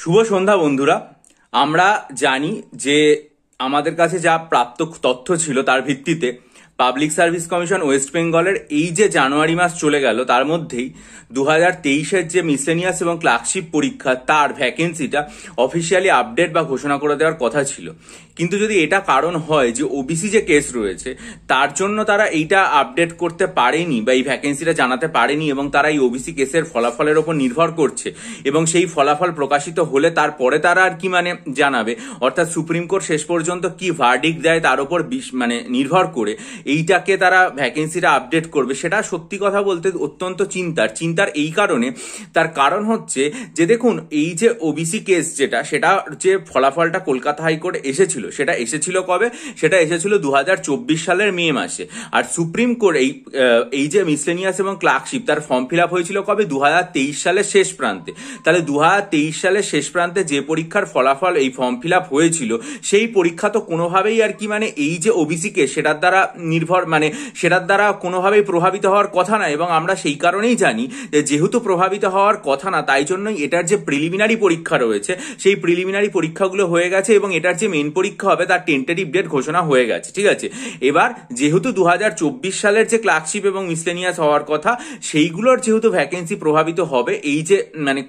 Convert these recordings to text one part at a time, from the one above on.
শুভ সন্ধ্যা বন্ধুরা। আমরা জানি যে আমাদের কাছে যা প্রাপ্ত তথ্য ছিল তার ভিত্তিতে পাবলিক সার্ভিস কমিশন ওয়েস্ট বেঙ্গলের এই যে জানুয়ারি মাস চলে গেল তার মধ্যেই 2023-এর যে মিসলেনিয়াস এবং ক্লার্কশিপ পরীক্ষা তার ভ্যাকেন্সিটা অফিসিয়ালি আপডেট বা ঘোষণা করে দেওয়ার কথা ছিল। কিন্তু যদি এটা কারণ হয় যে ওবিসি যে কেস রয়েছে তার জন্য তারা এইটা আপডেট করতে পারেনি বা এই ভ্যাকেন্সিটা জানাতে পারেনি এবং তারা এই ওবিসি কেসের ফলাফলের ওপর নির্ভর করছে এবং সেই ফলাফল প্রকাশিত হলে তারপরে তারা আর কি জানাবে, অর্থাৎ সুপ্রিম কোর্ট শেষ পর্যন্ত কি ভার্ডিক্ট দেয় তার উপর নির্ভর করে এইটাকে তারা ভ্যাকেন্সিটা আপডেট করবে। সেটা সত্যি কথা বলতে অত্যন্ত চিন্তার এই কারণে, তার কারণ হচ্ছে যে দেখুন এই যে ওবিসি কেস সেটা যে ফলাফলটা কলকাতা হাইকোর্টে এসেছিল সেটা এসেছিল কবে? সেটা এসেছিল 2024 সালের মে মাসে। আর সুপ্রিম কোর্ট এই যে মিসলেনিয়াস এবং ক্লার্কশিপ তার ফর্ম ফিল আপ হয়েছিল কবে? 2023 সালের শেষ প্রান্তে। তাহলে 2023 সালের শেষ প্রান্তে যে পরীক্ষার ফলাফল এই ফর্ম ফিল আপ হয়েছিল সেই পরীক্ষা তো কোনোভাবেই আর কি এই যে ওবিসি কেস সেটার দ্বারা সেটার দ্বারা কোনোভাবেই প্রভাবিত হওয়ার কথা না। এবং আমরা সেই কারণেই জানি যে যেহেতু প্রভাবিত হওয়ার কথা না তাই জন্যই এটার যে প্রিলিমিনারি পরীক্ষা রয়েছে সেই প্রিলিমিনারি পরীক্ষাগুলো হয়ে গেছে এবং এটার যে মেন পরীক্ষা হবে তার টেন্টেটিভ ডেট ঘোষণা হয়ে গেছে। ঠিক আছে, এবার যেহেতু 2024 সালের যে ক্লার্কশিপ এবং মিসলেনিয়াস হওয়ার কথা সেইগুলোর যেহেতু ভ্যাকেন্সি প্রভাবিত হবে এই যে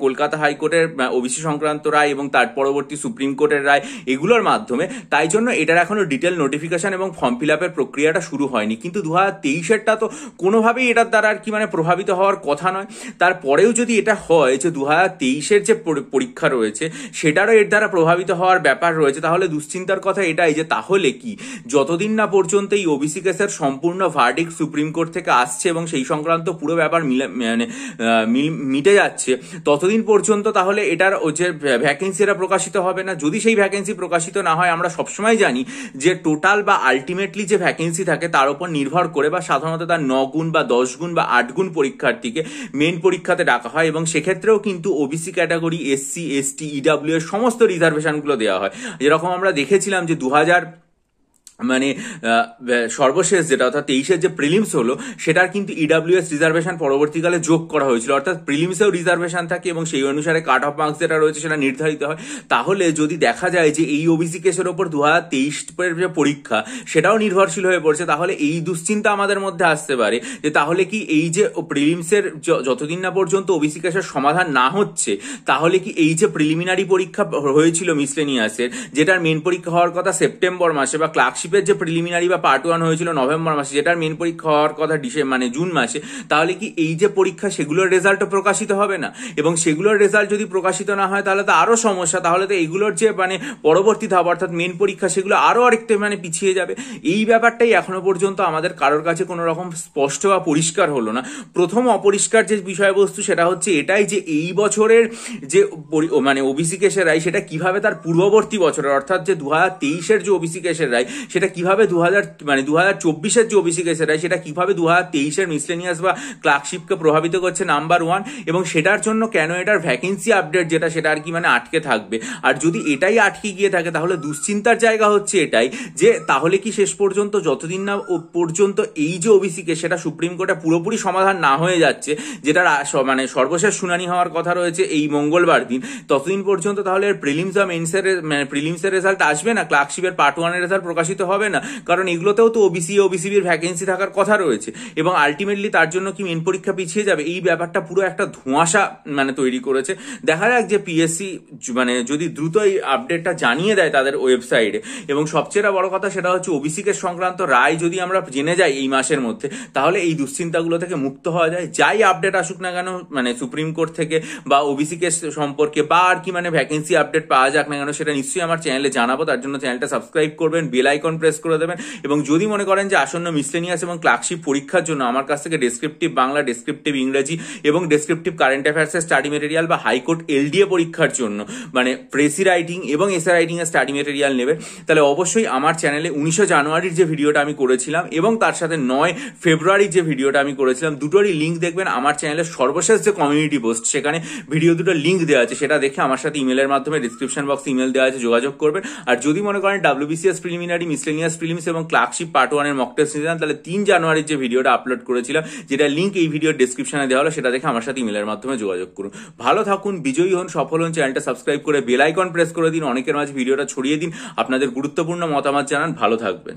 কলকাতা হাইকোর্টের ওবিসি সংক্রান্ত রায় এবং তার পরবর্তী সুপ্রিম কোর্টের রায় এগুলোর মাধ্যমে, তাই জন্য এটার এখনো ডিটেল নোটিফিকেশন এবং ফর্ম ফিল আপের প্রক্রিয়াটা শুরু হয়নি। কিন্তু 2023-এরটা তো কোনোভাবেই এটার দ্বারা আর কি প্রভাবিত হওয়ার কথা নয়। তারপরেও যদি এটা হয় যে 2023-এর যে পরীক্ষা রয়েছে সেটারও এর দ্বারা প্রভাবিত হওয়ার ব্যাপার রয়েছে, তাহলে দুশ্চিন্তার কথা এটাই যে তাহলে কি যতদিন না পর্যন্ত এই ওবিসি কেসের সম্পূর্ণ ভার্ডিক্ট সুপ্রিম কোর্ট থেকে আসছে এবং সেই সংক্রান্ত পুরো ব্যাপার মিটে যাচ্ছে ততদিন পর্যন্ত তাহলে এটার যে ভ্যাকেন্সিটা প্রকাশিত হবে না। যদি সেই ভ্যাকেন্সি প্রকাশিত না হয়, আমরা সবসময় জানি যে টোটাল বা আলটিমেটলি যে ভ্যাকেন্সি থাকে তার উপর নির্ভর করে বা সাধারণত তার 9 গুণ বা 10 গুণ বা 8 গুণ পরীক্ষার্থীকে মেন পরীক্ষাতে ডাকা হয় এবং সেক্ষেত্রেও কিন্তু OBC category, SC, ST, EW এর সমস্ত রিজার্ভেশনগুলো দেওয়া হয়। যেরকম আমরা দেখেছিলাম যে 2000 সর্বশেষ যেটা অর্থাৎ 23-এর যে প্রিলিমস হলো সেটার কিন্তু ইডাব্লিউএস রিজার্ভেশন পরবর্তীকালে যোগ করা হয়েছিল, অর্থাৎ প্রিলিমসেও রিজার্ভেশন থাকে এবং সেই অনুসারে কাট অফ মার্কস যেটা রয়েছে সেটা নির্ধারিত হয়। তাহলে যদি দেখা যায় যে এই ওবিসি কেসের ওপর 2023-এর যে পরীক্ষা সেটাও নির্ভরশীল হয়ে পড়ছে, তাহলে এই দুশ্চিন্তা আমাদের মধ্যে আসতে পারে যে তাহলে কি এই যে প্রিলিমসের যতদিন না পর্যন্ত ওবিসি কেসের সমাধান না হচ্ছে তাহলে কি এই যে প্রিলিমিনারি পরীক্ষা হয়েছিল মিসলেনিয়াসের যেটার মেন পরীক্ষা হওয়ার কথা সেপ্টেম্বর মাসে, বা ক্লার্কশিপ যে প্রিলিমিনারি বা পার্ট 1 হয়েছিল নভেম্বর মাসে যেটার মেন পরীক্ষা হওয়ার কথা জুন মাসে, তাহলে কি এই যে পরীক্ষা সেগুলোর রেজাল্টও প্রকাশিত হবে না? এবং সেগুলোর রেজাল্ট যদি প্রকাশিত না হয় তাহলে তো আরো সমস্যা, তাহলে তো এগুলোর যে পরবর্তী ধাপ অর্থাৎ মেন পরীক্ষা সেগুলো আরো আরেকটু পিছিয়ে যাবে। এই ব্যাপারটাই এখনো পর্যন্ত আমাদের কারোর কাছে কোনো রকম স্পষ্ট বা পরিষ্কার হলো না। প্রথম অপরিষ্কার যে বিষয়বস্তু সেটা হচ্ছে এটাই যে এই বছরের যে ওবিসি কেসের রায় সেটা কিভাবে তার পূর্ববর্তী বছরের অর্থাৎ যে 2023-এর যে ওবিসি কেসের রায় সেটা কিভাবে 2024-এর যে ওবিসি কেসের রায় সেটা কিভাবে 2023-এর মিসলেনিয়াস বা ক্লার্কশিপকে প্রভাবিত করছে, নাম্বার 1। এবং সেটার জন্য কেন এটার ভ্যাকেন্সি আপডেট সেটা আর কি আটকে থাকবে। আর যদি এটাই আটকে গিয়ে থাকে তাহলে দুশ্চিন্তার জায়গা হচ্ছে এটাই যে তাহলে কি শেষ পর্যন্ত যতদিন না পর্যন্ত এই যে ওবিসি কেস সেটা সুপ্রিম কোর্টে পুরোপুরি সমাধান না হয়ে যাচ্ছে, যেটার সর্বশেষ শুনানি হওয়ার কথা রয়েছে এই মঙ্গলবার দিন, ততদিন পর্যন্ত তাহলে প্রিলিমস বা প্রিলিমসের রেজাল্ট আসবে না, ক্লার্কশিপের পার্ট 1 এর রেজাল্ট প্রকাশিত হবে না, কারণ এগুলোতেও তো ওবিসিবির ভ্যাকেন্সি থাকার কথা রয়েছে। এবং আলটিমেটলি তার জন্য কি মেন পরীক্ষা পিছিয়ে যাবে? এই ব্যাপারটা পুরো একটা ধোঁয়াশা তৈরি করেছে। দেখা যাক যে পিএসসি যদি দ্রুত এই আপডেটটা জানিয়ে দেয় তাদের ওয়েবসাইটে। এবং সবচেয়ে বড় কথা সেটা হচ্ছে ওবিসি কেস সংক্রান্ত রায় যদি আমরা জেনে যাই এই মাসের মধ্যে তাহলে এই দুশ্চিন্তাগুলো থেকে মুক্ত হওয়া যায়। যাই আপডেট আসুক না কেন সুপ্রিম কোর্ট থেকে বা ওবিসি কেস সম্পর্কে বা আর কি ভ্যাকেন্সি আপডেট পাওয়া যাক না কেন সেটা নিশ্চয়ই আমার চ্যানেলে জানাবো। তার জন্য চ্যানেলটা সাবস্ক্রাইব করবেন, বেল আইকন প্রেস করে দেবেন। এবং যদি মনে করেন যে আসন্ন মিসলেনিয়াস এবং ক্লার্কশিপ পরীক্ষার জন্য আমার কাছ থেকে ডেসক্রিপটিভ বাংলা, ডেসক্রিপটিভ ইংরেজি এবং ডেসক্রিপটিভ কারেন্ট অ্যাফেয়ার্সের স্টাডি মেটেরিয়াল বা হাইকোর্ট এলডিএ পরীক্ষার জন্য প্রেসি রাইটিং এবং এসে রাইটিং এর স্টাডি মেটেরিয়াল নেবে, তাহলে অবশ্যই আমার চ্যানেলে 19 জানুয়ারির যে ভিডিওটা আমি করেছিলাম এবং তার সাথে 9 ফেব্রুয়ারির যে ভিডিওটা আমি করেছিলাম দুটোরই লিঙ্ক দেখবেন আমার চ্যানেলের সর্বশেষ যে কমিউনিটি পোস্ট সেখানে ভিডিও দুটো লিঙ্ক দেওয়া আছে, সেটা দেখে আমার সাথে ইমেলের মাধ্যমে ডিসক্রিপশন বক্সে ইমেল দেওয়া আছে, যোগাযোগ করবেন। আর যদি মনে করেন WBCS প্রিলিমিনারি মিসলেনিয়াস প্রিলিমস এবং ক্লার্কশিপ পার্ট 1 এর মক টেস্ট নিতে চান তাহলে 3 জানুয়ারির যে ভিডিওটা আপলোড করেছিলাম, যেটা লিঙ্ক এই ভিডিওর ডেসক্রিপশনে দেওয়া হলো, সেটা দেখে আমার সাথে ইমেলের মাধ্যমে যোগাযোগ করুন। ভালো থাকুন, বিজয়ী হন, সফল হন, চ্যানেলটা সাবস্ক্রাইব করে বেল আইকন প্রেস করে দিন, অনেকের মাঝে ভিডিওটা ছড়িয়ে দিন, আপনাদের গুরুত্বপূর্ণ মতামত জানান। ভালো থাকবেন।